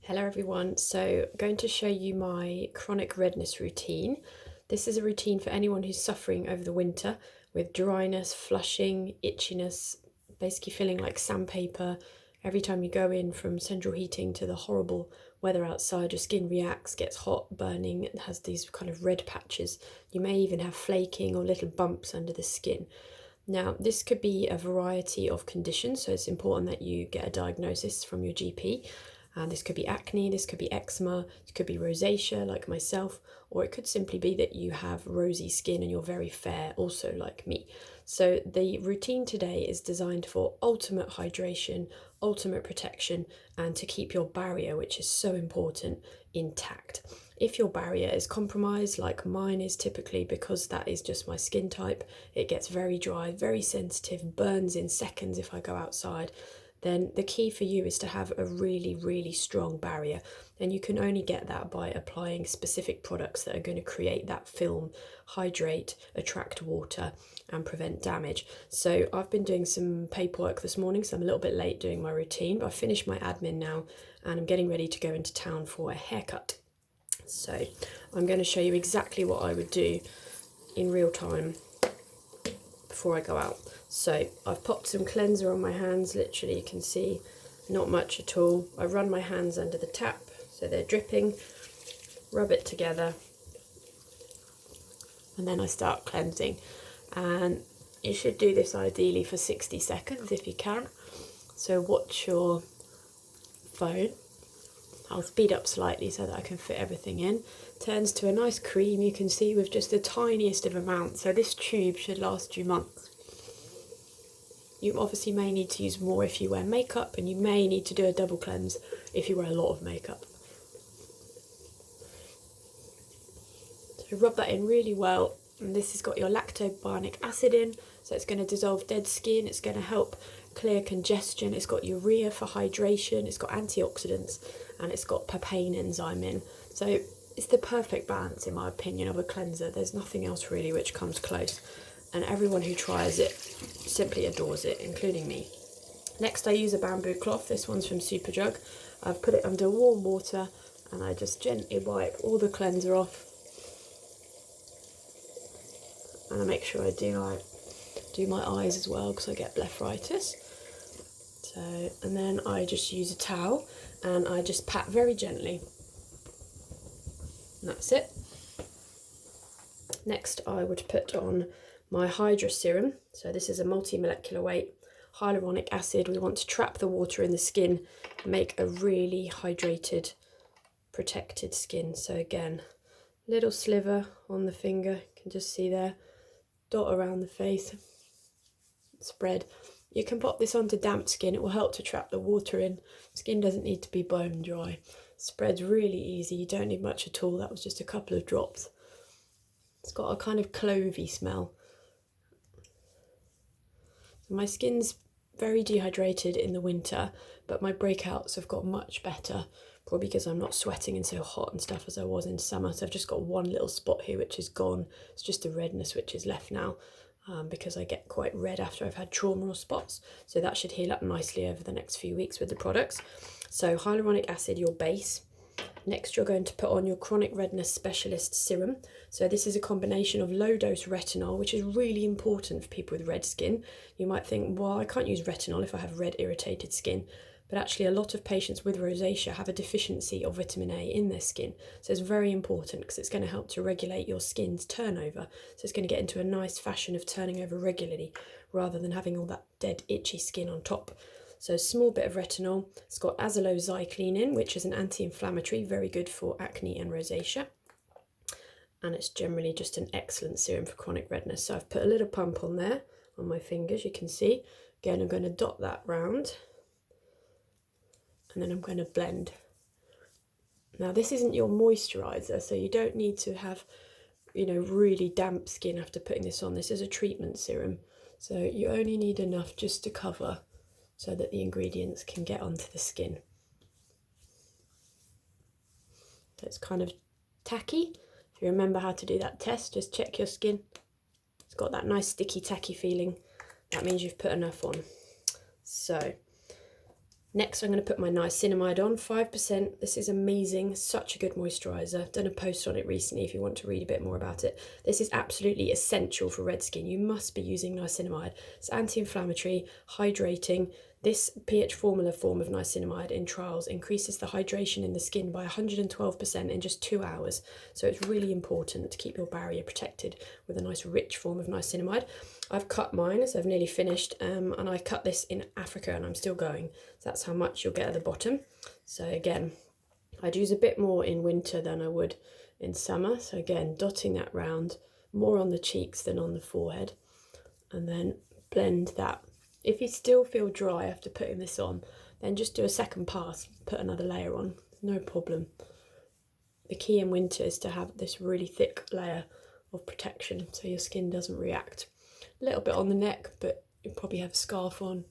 Hello everyone, so I'm going to show you my chronic redness routine. This is a routine for anyone who's suffering over the winter with dryness, flushing, itchiness, basically feeling like sandpaper. Every time you go in from central heating to the horrible weather outside, your skin reacts, gets hot, burning, and has these kind of red patches. You may even have flaking or little bumps under the skin. Now, this could be a variety of conditions, so it's important that you get a diagnosis from your GP. This could be acne, this could be eczema, it could be rosacea like myself, or it could simply be that you have rosy skin and you're very fair, also like me. So the routine today is designed for ultimate hydration, ultimate protection, and to keep your barrier, which is so important, intact. If your barrier is compromised, like mine is typically, because that is just my skin type, it gets very dry, very sensitive, burns in seconds if I go outside, then the key for you is to have a really strong barrier, and you can only get that by applying specific products that are going to create that film, hydrate, attract water and prevent damage. So I've been doing some paperwork this morning, so I'm a little bit late doing my routine, but I've finished my admin now and I'm getting ready to go into town for a haircut. So I'm going to show you exactly what I would do in real time before I go out. So I've popped some cleanser on my hands, literally you can see not much at all. I run my hands under the tap so they're dripping, rub it together, and then I start cleansing. And you should do this ideally for 60 seconds if you can. So watch your phone. I'll speed up slightly so that I can fit everything in. Turns to a nice cream, you can see, with just the tiniest of amount. So this tube should last you months. You obviously may need to use more if you wear makeup, and you may need to do a double cleanse if you wear a lot of makeup. So rub that in really well, and this has got your lactobionic acid in, so it's going to dissolve dead skin, it's going to help clear congestion, it's got urea for hydration, it's got antioxidants, and it's got papain enzyme in. So it's the perfect balance, in my opinion, of a cleanser. There's nothing else really which comes close, and everyone who tries it simply adores it, including me. Next I use a bamboo cloth. This one's from Superdrug. I've put it under warm water and I just gently wipe all the cleanser off, and I make sure I do my eyes as well because I get blepharitis. So, and then I just use a towel and I just pat very gently, and that's it. Next I would put on my Hydra serum. So this is a multi-molecular weight hyaluronic acid. We want to trap the water in the skin and make a really hydrated, protected skin. So again, little sliver on the finger, you can just see there, dot around the face, spread. You can pop this onto damp skin, it will help to trap the water in. Skin doesn't need to be bone dry. Spreads really easy, you don't need much at all. That was just a couple of drops. It's got a kind of clovey smell. My skin's very dehydrated in the winter, but my breakouts have got much better, probably because I'm not sweating and so hot and stuff as I was in summer. So I've just got one little spot here which is gone. It's just the redness which is left now, because I get quite red after I've had trauma or spots. So that should heal up nicely over the next few weeks with the products. So hyaluronic acid, your base. Next you're going to put on your chronic redness specialist serum. So this is a combination of low dose retinol, which is really important for people with red skin. You might think, well, I can't use retinol if I have red irritated skin. But actually a lot of patients with rosacea have a deficiency of vitamin A in their skin. So it's very important because it's going to help to regulate your skin's turnover. So it's going to get into a nice fashion of turning over regularly rather than having all that dead itchy skin on top. So a small bit of retinol. It's got azelaicycline in, which is an anti-inflammatory, very good for acne and rosacea. And it's generally just an excellent serum for chronic redness. So I've put a little pump on there on my fingers, you can see. Again, I'm going to dot that round, and then I'm going to blend. Now this isn't your moisturiser, so you don't need to have, really damp skin after putting this on. This is a treatment serum, so you only need enough just to cover so that the ingredients can get onto the skin. So it's kind of tacky. If you remember how to do that test, just check your skin. It's got that nice sticky tacky feeling. That means you've put enough on. So Next, I'm going to put my niacinamide on, 5%. This is amazing, such a good moisturiser. Done a post on it recently if you want to read a bit more about it. This is absolutely essential for red skin. You must be using niacinamide. It's anti-inflammatory, hydrating. This phformula form of niacinamide in trials increases the hydration in the skin by 112% in just 2 hours. So it's really important to keep your barrier protected with a nice rich form of niacinamide. I've cut mine as I've nearly finished, and I cut this in Africa and I'm still going. So that's how much you'll get at the bottom. So again, I'd use a bit more in winter than I would in summer. So again, dotting that round, more on the cheeks than on the forehead, and then blend that. If you still feel dry after putting this on, then just do a second pass, put another layer on, no problem. The key in winter is to have this really thick layer of protection so your skin doesn't react. A little bit on the neck, but you'll probably have a scarf on.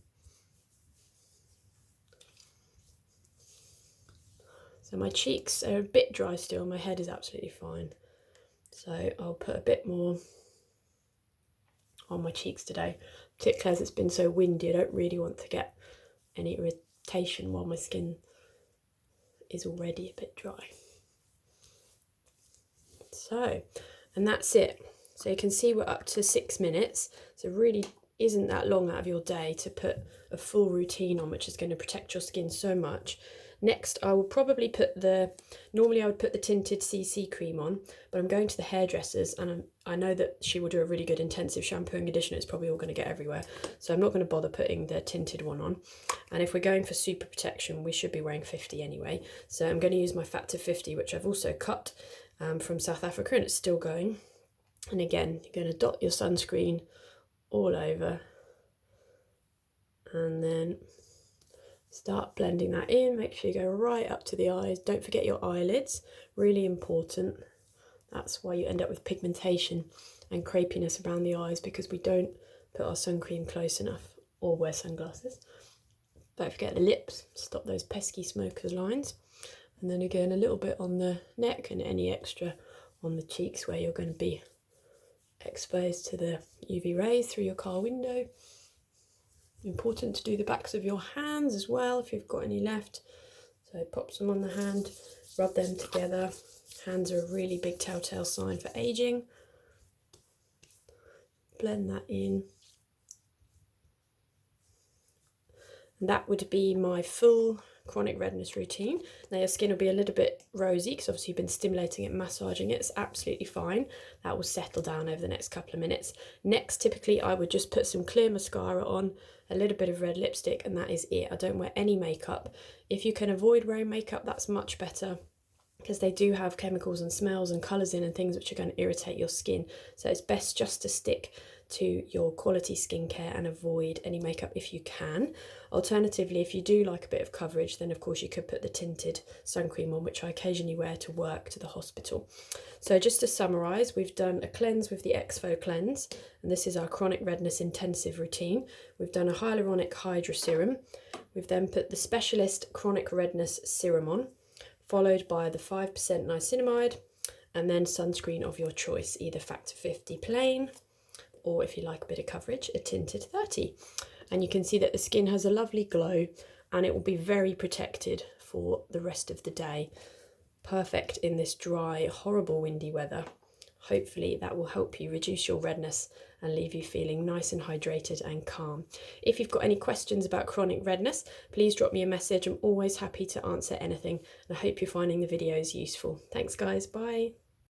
So my cheeks are a bit dry still, my head is absolutely fine. So I'll put a bit more on my cheeks today, particularly as it's been so windy. I don't really want to get any irritation while my skin is already a bit dry. So, and that's it. So you can see we're up to 6 minutes. So really isn't that long out of your day to put a full routine on, which is going to protect your skin so much. Next, I will probably put normally I would put the tinted CC cream on, but I'm going to the hairdressers and I know that she will do a really good intensive shampoo and conditioner. It's probably all going to get everywhere. So I'm not going to bother putting the tinted one on. And if we're going for super protection, we should be wearing 50 anyway. So I'm going to use my Factor 50, which I've also cut from South Africa, and it's still going. And again, you're going to dot your sunscreen all over and then start blending that in. Make sure you go right up to the eyes. Don't forget your eyelids, really important. That's why you end up with pigmentation and crepiness around the eyes, because we don't put our sun cream close enough or wear sunglasses. Don't forget the lips, stop those pesky smoker's lines. And then again, a little bit on the neck and any extra on the cheeks where you're going to be exposed to the UV rays through your car window. Important to do the backs of your hands as well if you've got any left. So pop some on the hand, rub them together. Hands are a really big telltale sign for aging. Blend that in. And that would be my full chronic redness routine. Now your skin will be a little bit rosy because obviously you've been stimulating it, massaging it. It's absolutely fine. That will settle down over the next couple of minutes. Next, typically I would just put some clear mascara on, a little bit of red lipstick, and that is it. I don't wear any makeup. If you can avoid wearing makeup, that's much better, because they do have chemicals and smells and colours in and things which are going to irritate your skin. So it's best just to stick to your quality skincare and avoid any makeup if you can. Alternatively, if you do like a bit of coverage, then of course you could put the tinted sun cream on, which I occasionally wear to work, to the hospital. So just to summarise, we've done a cleanse with the Exfo Cleanse, and this is our chronic redness intensive routine. We've done a hyaluronic hydra serum. We've then put the specialist chronic redness serum on, followed by the 5% niacinamide, and then sunscreen of your choice, either Factor 50 plain, or if you like a bit of coverage, a tinted 30. And you can see that the skin has a lovely glow and it will be very protected for the rest of the day. Perfect in this dry, horrible windy weather. Hopefully that will help you reduce your redness and leave you feeling nice and hydrated and calm. If you've got any questions about chronic redness, please drop me a message. I'm always happy to answer anything. And I hope you're finding the videos useful. Thanks guys, bye.